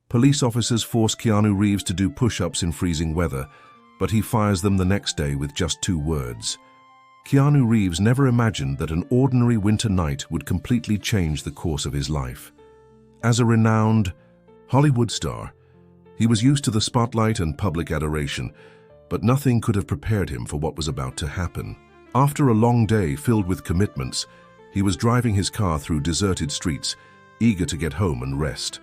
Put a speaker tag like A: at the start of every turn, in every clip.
A: Police officers force Keanu Reeves to do push-ups in freezing weather, but he fires them the next day with just 2 words. Keanu Reeves never imagined that an ordinary winter night would completely change the course of his life. As a renowned Hollywood star, he was used to the spotlight and public adoration, but nothing could have prepared him for what was about to happen. After a long day filled with commitments, he was driving his car through deserted streets, eager to get home and rest.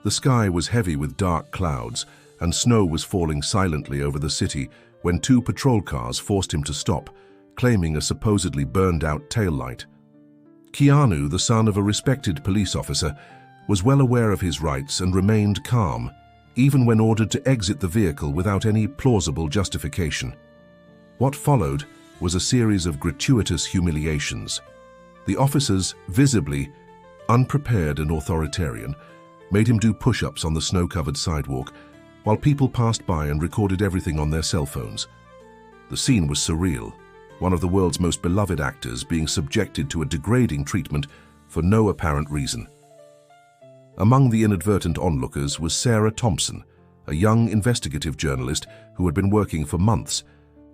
A: The sky was heavy with dark clouds, and snow was falling silently over the city when 2 patrol cars forced him to stop, claiming a supposedly burned-out taillight. Keanu, the son of a respected police officer, was well aware of his rights and remained calm, even when ordered to exit the vehicle without any plausible justification. What followed was a series of gratuitous humiliations. The officers, visibly unprepared and authoritarian, made him do push-ups on the snow-covered sidewalk, while people passed by and recorded everything on their cell phones. The scene was surreal, one of the world's most beloved actors being subjected to a degrading treatment for no apparent reason. Among the inadvertent onlookers was Sarah Thompson, a young investigative journalist who had been working for months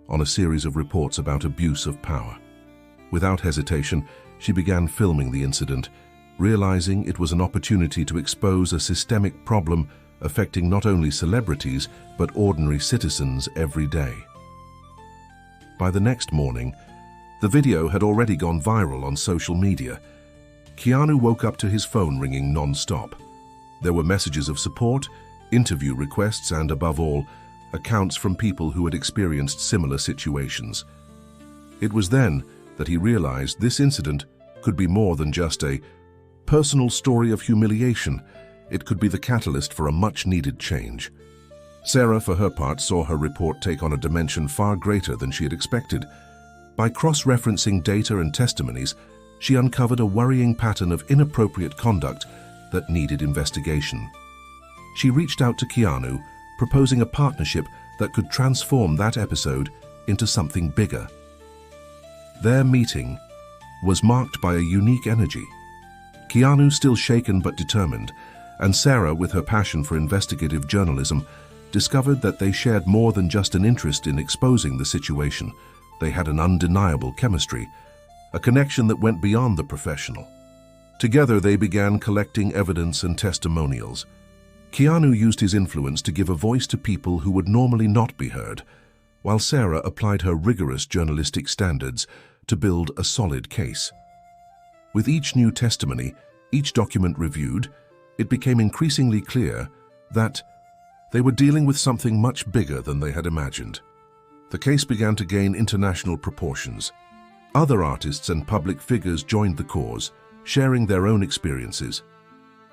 A: on a series of reports about abuse of power. Without hesitation, she began filming the incident, realizing it was an opportunity to expose a systemic problem affecting not only celebrities but ordinary citizens every day. By the next morning, the video had already gone viral on social media. Keanu woke up to his phone ringing non-stop. There were messages of support, interview requests, and above all, accounts from people who had experienced similar situations. It was then that he realized this incident could be more than just a personal story of humiliation. It could be the catalyst for a much-needed change. Sarah, for her part, saw her report take on a dimension far greater than she had expected. By cross-referencing data and testimonies, she uncovered a worrying pattern of inappropriate conduct that needed investigation. She reached out to Keanu, proposing a partnership that could transform that episode into something bigger. Their meeting was marked by a unique energy. Keanu, still shaken but determined, and Sarah, with her passion for investigative journalism, discovered that they shared more than just an interest in exposing the situation. They had an undeniable chemistry, a connection that went beyond the professional. Together, they began collecting evidence and testimonials. Keanu used his influence to give a voice to people who would normally not be heard, while Sarah applied her rigorous journalistic standards to build a solid case. With each new testimony, each document reviewed, it became increasingly clear that they were dealing with something much bigger than they had imagined. The case began to gain international proportions. Other artists and public figures joined the cause, sharing their own experiences.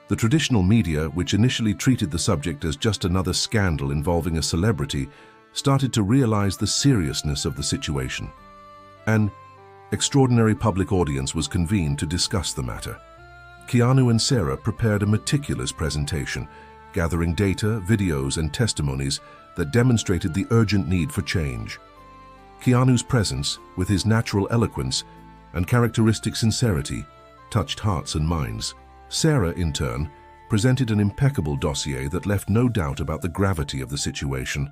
A: The traditional media, which initially treated the subject as just another scandal involving a celebrity, started to realize the seriousness of the situation. An extraordinary public audience was convened to discuss the matter. Keanu and Sarah prepared a meticulous presentation, gathering data, videos, and testimonies that demonstrated the urgent need for change. Keanu's presence, with his natural eloquence and characteristic sincerity, touched hearts and minds. Sarah, in turn, presented an impeccable dossier that left no doubt about the gravity of the situation.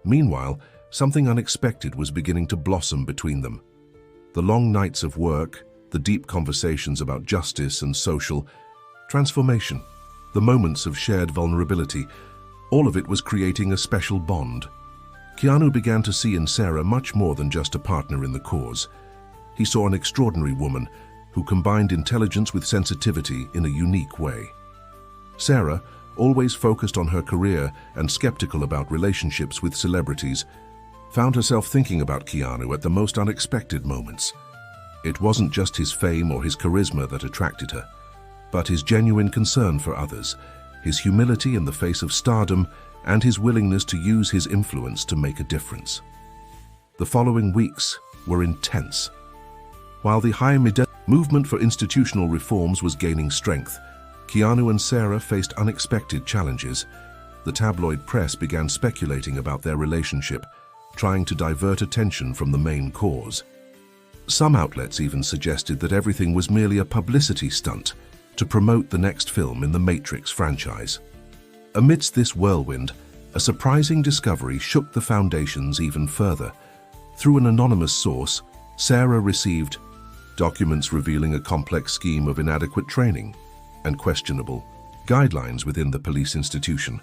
A: Meanwhile, something unexpected was beginning to blossom between them. The long nights of work, the deep conversations about justice and social transformation, the moments of shared vulnerability, all of it was creating a special bond. Keanu began to see in Sarah much more than just a partner in the cause. He saw an extraordinary woman who combined intelligence with sensitivity in a unique way. Sarah, always focused on her career and skeptical about relationships with celebrities, found herself thinking about Keanu at the most unexpected moments. It wasn't just his fame or his charisma that attracted her, but his genuine concern for others, his humility in the face of stardom, and his willingness to use his influence to make a difference. The following weeks were intense. While the movement for institutional reforms was gaining strength, Keanu and Sarah faced unexpected challenges. The tabloid press began speculating about their relationship, trying to divert attention from the main cause. Some outlets even suggested that everything was merely a publicity stunt to promote the next film in the Matrix franchise. Amidst this whirlwind, a surprising discovery shook the foundations even further. Through an anonymous source, Sarah received documents revealing a complex scheme of inadequate training and questionable guidelines within the police institution.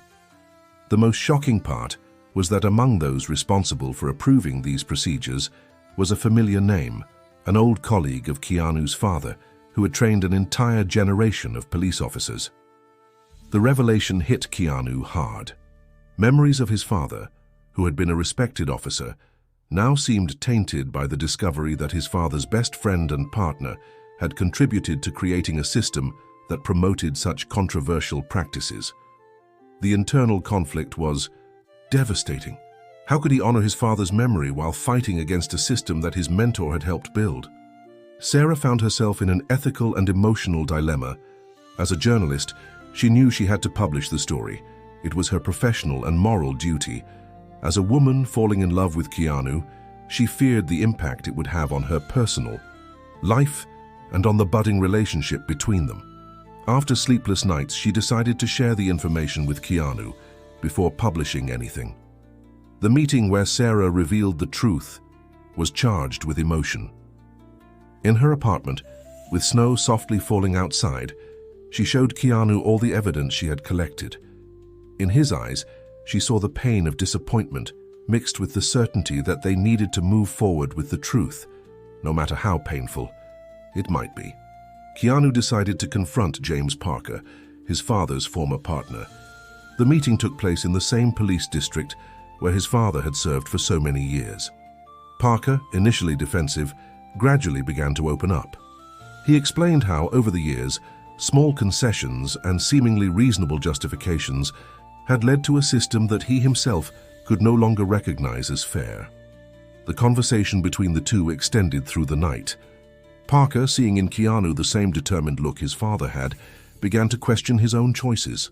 A: The most shocking part was that among those responsible for approving these procedures was a familiar name, an old colleague of Keanu's father, who had trained an entire generation of police officers. The revelation hit Keanu hard. Memories of his father, who had been a respected officer, now seemed tainted by the discovery that his father's best friend and partner had contributed to creating a system that promoted such controversial practices. The internal conflict was devastating. How could he honor his father's memory while fighting against a system that his mentor had helped build? Sarah found herself in an ethical and emotional dilemma. As a journalist, she knew she had to publish the story. It was her professional and moral duty. As a woman falling in love with Keanu, she feared the impact it would have on her personal life and on the budding relationship between them. After sleepless nights, she decided to share the information with Keanu before publishing anything. The meeting where Sarah revealed the truth was charged with emotion. In her apartment, with snow softly falling outside, she showed Keanu all the evidence she had collected. In his eyes, she saw the pain of disappointment mixed with the certainty that they needed to move forward with the truth, no matter how painful it might be. Keanu decided to confront James Parker, his father's former partner. The meeting took place in the same police district where his father had served for so many years. Parker, initially defensive, gradually began to open up. He explained how, over the years, small concessions and seemingly reasonable justifications had led to a system that he himself could no longer recognize as fair. The conversation between the two extended through the night. Parker, seeing in Keanu the same determined look his father had, began to question his own choices.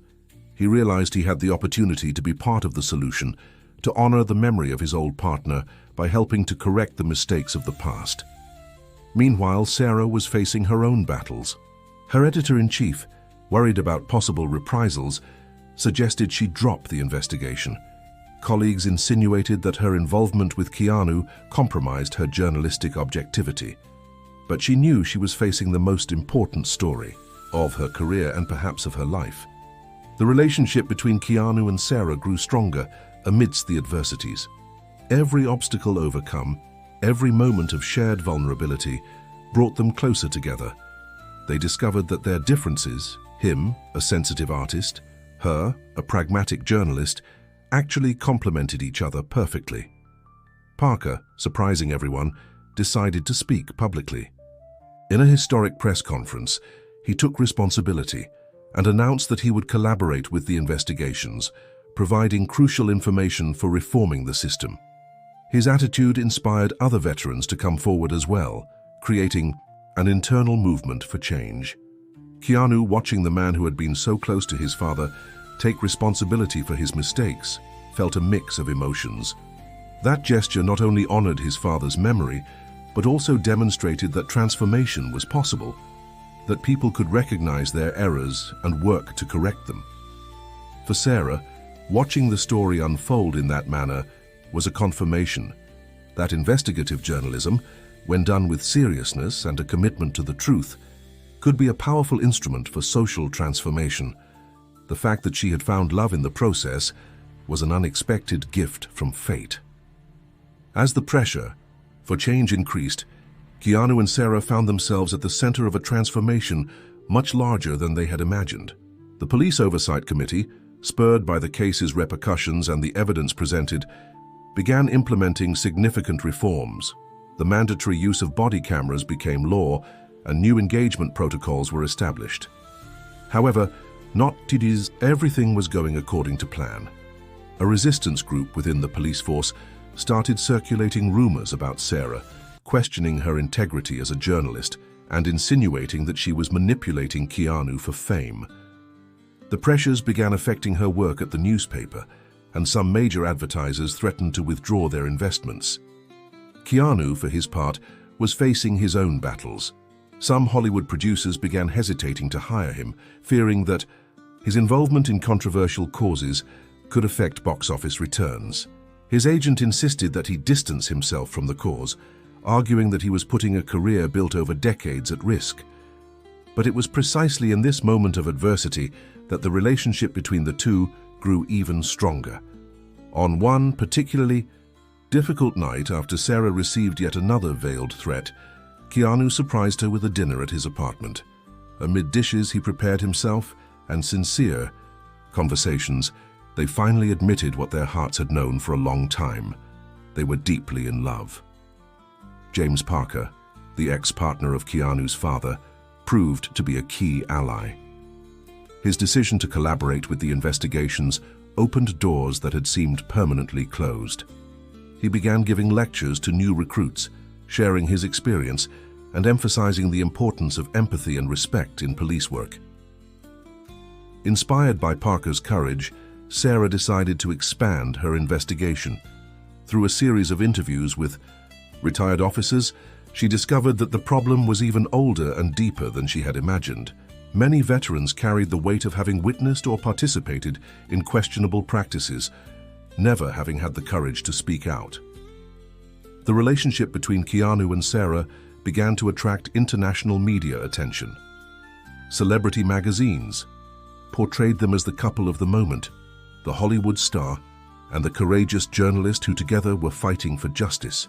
A: He realized he had the opportunity to be part of the solution, to honor the memory of his old partner by helping to correct the mistakes of the past. Meanwhile, Sarah was facing her own battles. Her editor-in-chief, worried about possible reprisals, suggested she drop the investigation. Colleagues insinuated that her involvement with Keanu compromised her journalistic objectivity. But she knew she was facing the most important story of her career and perhaps of her life. The relationship between Keanu and Sarah grew stronger amidst the adversities. Every obstacle overcome, every moment of shared vulnerability, brought them closer together. They discovered that their differences, him, a sensitive artist, her, a pragmatic journalist, actually complemented each other perfectly. Parker, surprising everyone, decided to speak publicly. In a historic press conference, he took responsibility and announced that he would collaborate with the investigations, providing crucial information for reforming the system. His attitude inspired other veterans to come forward as well, creating an internal movement for change. Keanu, watching the man who had been so close to his father take responsibility for his mistakes, felt a mix of emotions. That gesture not only honored his father's memory, but also demonstrated that transformation was possible, that people could recognize their errors and work to correct them. For Sarah, watching the story unfold in that manner was a confirmation that investigative journalism, when done with seriousness and a commitment to the truth, could be a powerful instrument for social transformation. The fact that she had found love in the process was an unexpected gift from fate. As the pressure for change increased, Keanu and Sarah found themselves at the center of a transformation much larger than they had imagined. The Police Oversight Committee, spurred by the case's repercussions and the evidence presented, began implementing significant reforms. The mandatory use of body cameras became law, and new engagement protocols were established. However, not everything was going according to plan. A resistance group within the police force started circulating rumors about Sarah, questioning her integrity as a journalist and insinuating that she was manipulating Keanu for fame. The pressures began affecting her work at the newspaper, and some major advertisers threatened to withdraw their investments. Keanu, for his part, was facing his own battles. Some Hollywood producers began hesitating to hire him, fearing that His involvement in controversial causes could affect box office returns. His agent insisted that he distance himself from the cause, arguing that he was putting a career built over decades at risk. But it was precisely in this moment of adversity that the relationship between the two grew even stronger. On one particularly difficult night, after Sarah received yet another veiled threat, Keanu surprised her with a dinner at his apartment. Amid dishes he prepared himself and sincere conversations, they finally admitted what their hearts had known for a long time. They were deeply in love. James Parker, the ex-partner of Keanu's father, proved to be a key ally. His decision to collaborate with the investigations opened doors that had seemed permanently closed. He began giving lectures to new recruits, sharing his experience and emphasizing the importance of empathy and respect in police work. Inspired by Parker's courage, Sarah decided to expand her investigation. Through a series of interviews with retired officers, she discovered that the problem was even older and deeper than she had imagined. Many veterans carried the weight of having witnessed or participated in questionable practices, never having had the courage to speak out. The relationship between Keanu and Sarah began to attract international media attention. Celebrity magazines portrayed them as the couple of the moment, the Hollywood star and the courageous journalist who together were fighting for justice.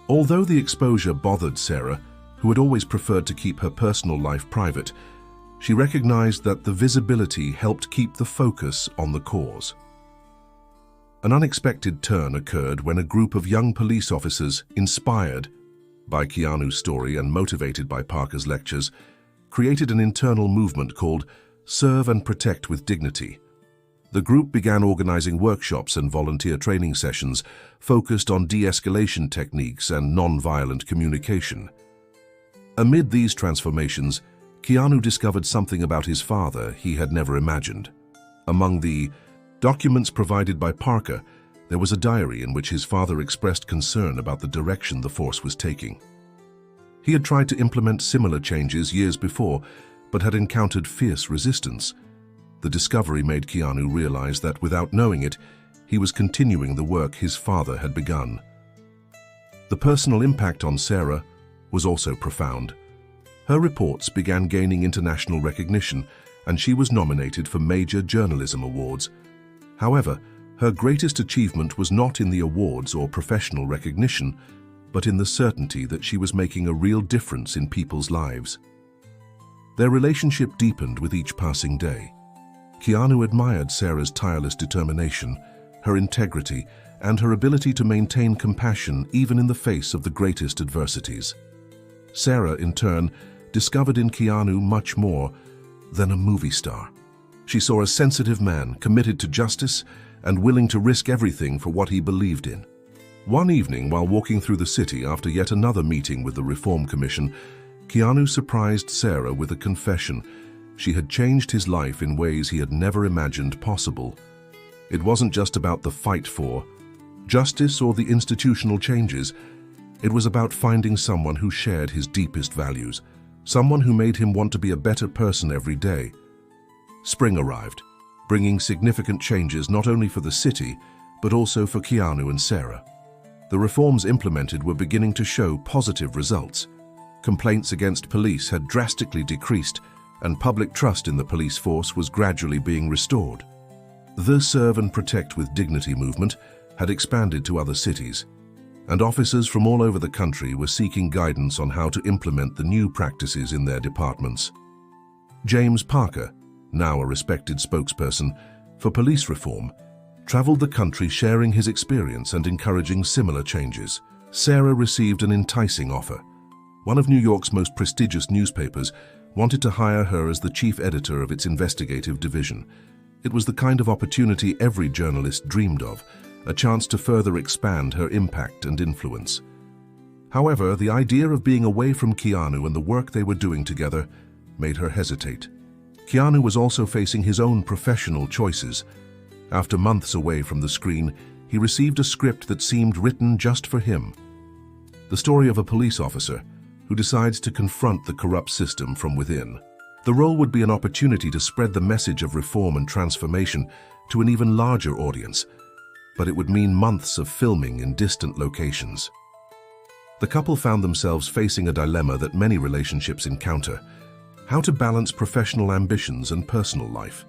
A: Although the exposure bothered Sarah, who had always preferred to keep her personal life private, she recognized that the visibility helped keep the focus on the cause. An unexpected turn occurred when a group of young police officers, inspired by Keanu's story and motivated by Parker's lectures, created an internal movement called Serve and Protect with Dignity. The group began organizing workshops and volunteer training sessions focused on de-escalation techniques and non-violent communication. Amid these transformations, Keanu discovered something about his father he had never imagined. Among the documents provided by Parker, there was a diary in which his father expressed concern about the direction the force was taking. He had tried to implement similar changes years before, but had encountered fierce resistance. The discovery made Keanu realize that, without knowing it, he was continuing the work his father had begun. The personal impact on Sarah was also profound. Her reports began gaining international recognition, and she was nominated for major journalism awards. However, her greatest achievement was not in the awards or professional recognition, but in the certainty that she was making a real difference in people's lives. Their relationship deepened with each passing day. Keanu admired Sarah's tireless determination, her integrity, and her ability to maintain compassion even in the face of the greatest adversities. Sarah, in turn, discovered in Keanu much more than a movie star. She saw a sensitive man committed to justice and willing to risk everything for what he believed in. One evening, while walking through the city after yet another meeting with the Reform Commission, Keanu surprised Sarah with a confession. She had changed his life in ways he had never imagined possible. It wasn't just about the fight for justice or the institutional changes. It was about finding someone who shared his deepest values, someone who made him want to be a better person every day. Spring arrived, bringing significant changes not only for the city, but also for Keanu and Sarah. The reforms implemented were beginning to show positive results. Complaints against police had drastically decreased, and public trust in the police force was gradually being restored. The Serve and Protect with Dignity movement had expanded to other cities, and officers from all over the country were seeking guidance on how to implement the new practices in their departments. James Parker, now a respected spokesperson for police reform, traveled the country sharing his experience and encouraging similar changes. Sarah received an enticing offer. One of New York's most prestigious newspapers wanted to hire her as the chief editor of its investigative division. It was the kind of opportunity every journalist dreamed of, a chance to further expand her impact and influence. However, the idea of being away from Keanu and the work they were doing together made her hesitate. Keanu was also facing his own professional choices. After months away from the screen, he received a script that seemed written just for him. The story of a police officer who decides to confront the corrupt system from within. The role would be an opportunity to spread the message of reform and transformation to an even larger audience, but it would mean months of filming in distant locations. The couple found themselves facing a dilemma that many relationships encounter: how to balance professional ambitions and personal life.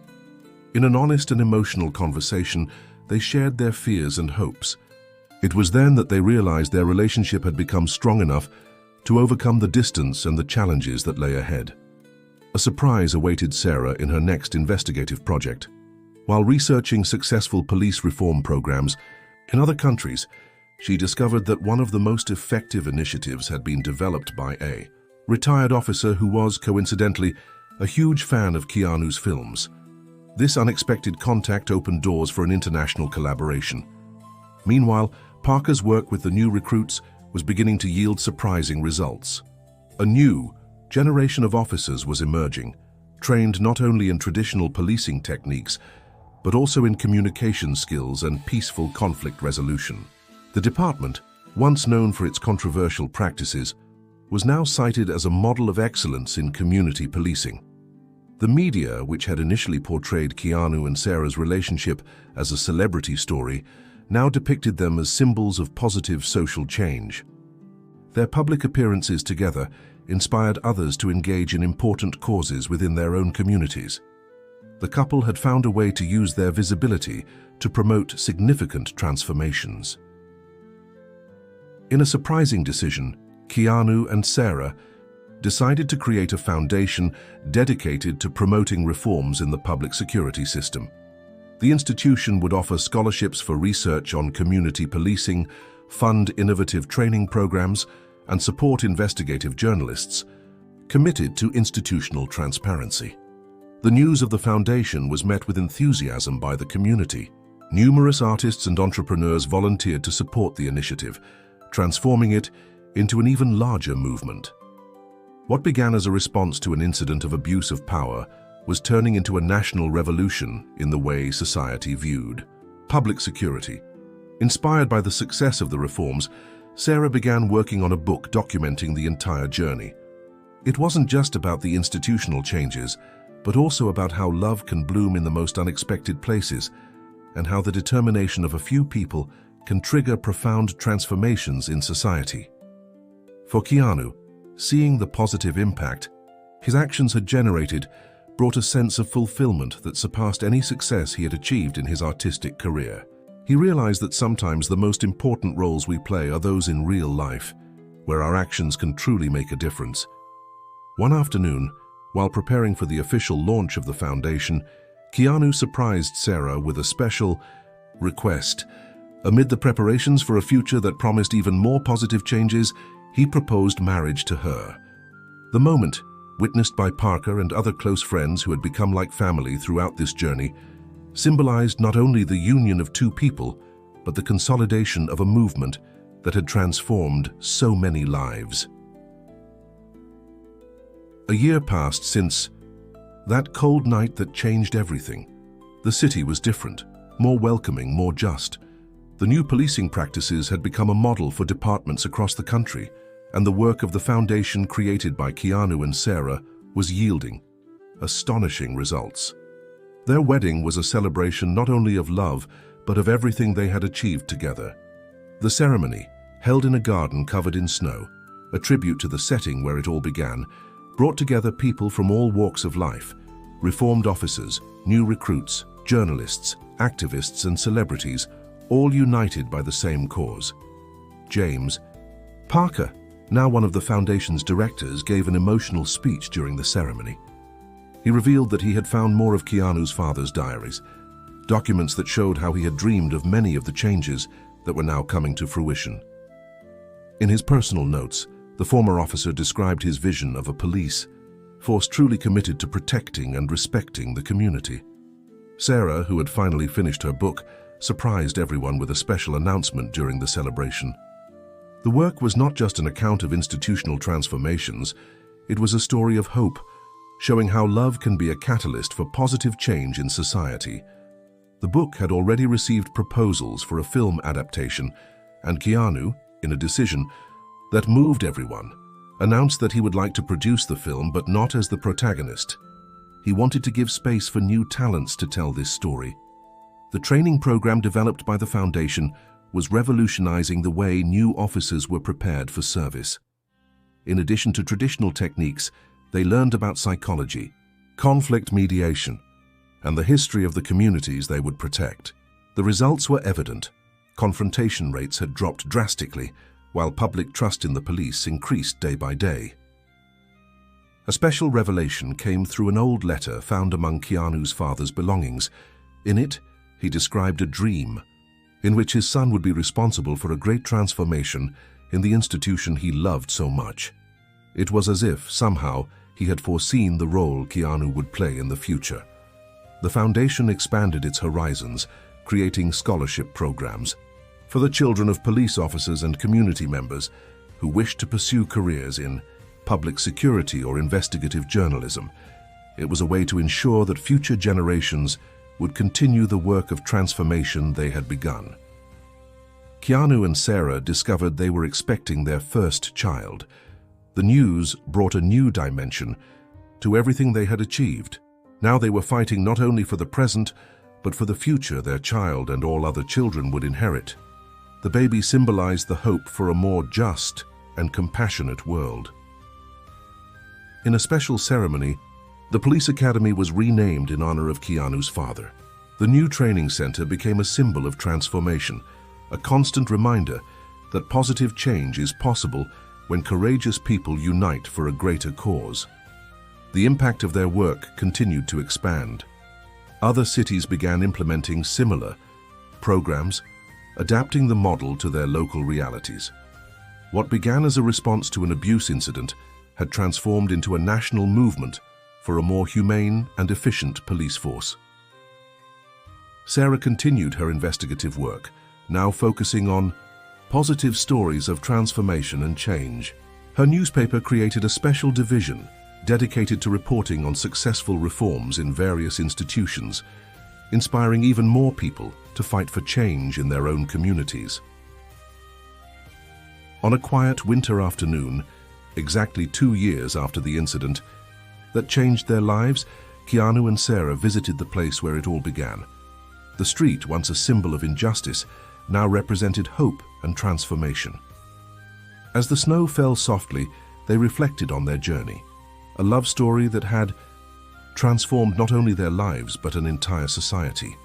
A: In an honest and emotional conversation, they shared their fears and hopes. It was then that they realized their relationship had become strong enough to overcome the distance and the challenges that lay ahead. A surprise awaited Sarah in her next investigative project. While researching successful police reform programs in other countries, she discovered that one of the most effective initiatives had been developed by a retired officer who was, coincidentally, a huge fan of Keanu's films. This unexpected contact opened doors for an international collaboration. Meanwhile, Parker's work with the new recruits was beginning to yield surprising results. A new generation of officers was emerging, trained not only in traditional policing techniques, but also in communication skills and peaceful conflict resolution. The department, once known for its controversial practices, was now cited as a model of excellence in community policing. The media, which had initially portrayed Keanu and Sarah's relationship as a celebrity story, now depicted them as symbols of positive social change. Their public appearances together inspired others to engage in important causes within their own communities. The couple had found a way to use their visibility to promote significant transformations. In a surprising decision, Keanu and Sarah decided to create a foundation dedicated to promoting reforms in the public security system. The institution would offer scholarships for research on community policing, fund innovative training programs, and support investigative journalists committed to institutional transparency. The news of the foundation was met with enthusiasm by the community. Numerous artists and entrepreneurs volunteered to support the initiative, transforming it into an even larger movement. What began as a response to an incident of abuse of power was turning into a national revolution in the way society viewed public security. Inspired by the success of the reforms, Sarah began working on a book documenting the entire journey. It wasn't just about the institutional changes, but also about how love can bloom in the most unexpected places, and how the determination of a few people can trigger profound transformations in society. For Keanu, seeing the positive impact his actions had generated brought a sense of fulfillment that surpassed any success he had achieved in his artistic career. He realized that sometimes the most important roles we play are those in real life, where our actions can truly make a difference. One afternoon, while preparing for the official launch of the foundation, Keanu surprised Sarah with a special request. Amid the preparations for a future that promised even more positive changes, he proposed marriage to her. The moment, witnessed by Parker and other close friends who had become like family throughout this journey, symbolized not only the union of two people, but the consolidation of a movement that had transformed so many lives. A year passed since that cold night that changed everything. The city was different, more welcoming, more just. The new policing practices had become a model for departments across the country, and the work of the foundation created by Keanu and Sarah was yielding astonishing results. Their wedding was a celebration not only of love, but of everything they had achieved together. The ceremony, held in a garden covered in snow, a tribute to the setting where it all began, brought together people from all walks of life: reformed officers, new recruits, journalists, activists, and celebrities, all united by the same cause. James Parker, now one of the foundation's directors, gave an emotional speech during the ceremony. He revealed that he had found more of Keanu's father's diaries, documents that showed how he had dreamed of many of the changes that were now coming to fruition. In his personal notes, the former officer described his vision of a police force truly committed to protecting and respecting the community. Sarah, who had finally finished her book, surprised everyone with a special announcement during the celebration. The work was not just an account of institutional transformations, it was a story of hope, showing how love can be a catalyst for positive change in society. The book had already received proposals for a film adaptation, and Keanu, in a decision that moved everyone, announced that he would like to produce the film, but not as the protagonist. He wanted to give space for new talents to tell this story. The training program developed by the foundation was revolutionizing the way new officers were prepared for service. In addition to traditional techniques, they learned about psychology, conflict mediation, and the history of the communities they would protect. The results were evident. Confrontation rates had dropped drastically, while public trust in the police increased day by day. A special revelation came through an old letter found among Keanu's father's belongings. In it, he described a dream in which his son would be responsible for a great transformation in the institution he loved so much. It was as if, somehow, he had foreseen the role Keanu would play in the future. The foundation expanded its horizons, creating scholarship programs for the children of police officers and community members who wished to pursue careers in public security or investigative journalism. It was a way to ensure that future generations would continue the work of transformation they had begun. Keanu and Sarah discovered they were expecting their first child. The news brought a new dimension to everything they had achieved. Now they were fighting not only for the present, but for the future their child and all other children would inherit. The baby symbolized the hope for a more just and compassionate world. In a special ceremony, the police academy was renamed in honor of Keanu's father. The new training center became a symbol of transformation, a constant reminder that positive change is possible when courageous people unite for a greater cause. The impact of their work continued to expand. Other cities began implementing similar programs, adapting the model to their local realities. What began as a response to an abuse incident had transformed into a national movement for a more humane and efficient police force. Sarah continued her investigative work, now focusing on positive stories of transformation and change. Her newspaper created a special division dedicated to reporting on successful reforms in various institutions, inspiring even more people to fight for change in their own communities. On a quiet winter afternoon, exactly 2 years after the incident that changed their lives, Keanu and Sarah visited the place where it all began. The street, once a symbol of injustice, now represented hope and transformation. As the snow fell softly, they reflected on their journey, a love story that had transformed not only their lives but an entire society.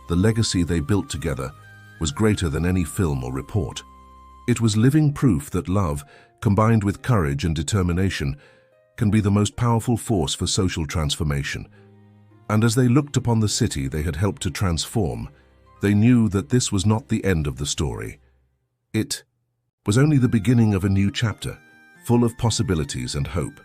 A: The legacy they built together was greater than any film or report. It was living proof that love, combined with courage and determination, can be the most powerful force for social transformation. And as they looked upon the city they had helped to transform, they knew that this was not the end of the story. It was only the beginning of a new chapter, full of possibilities and hope.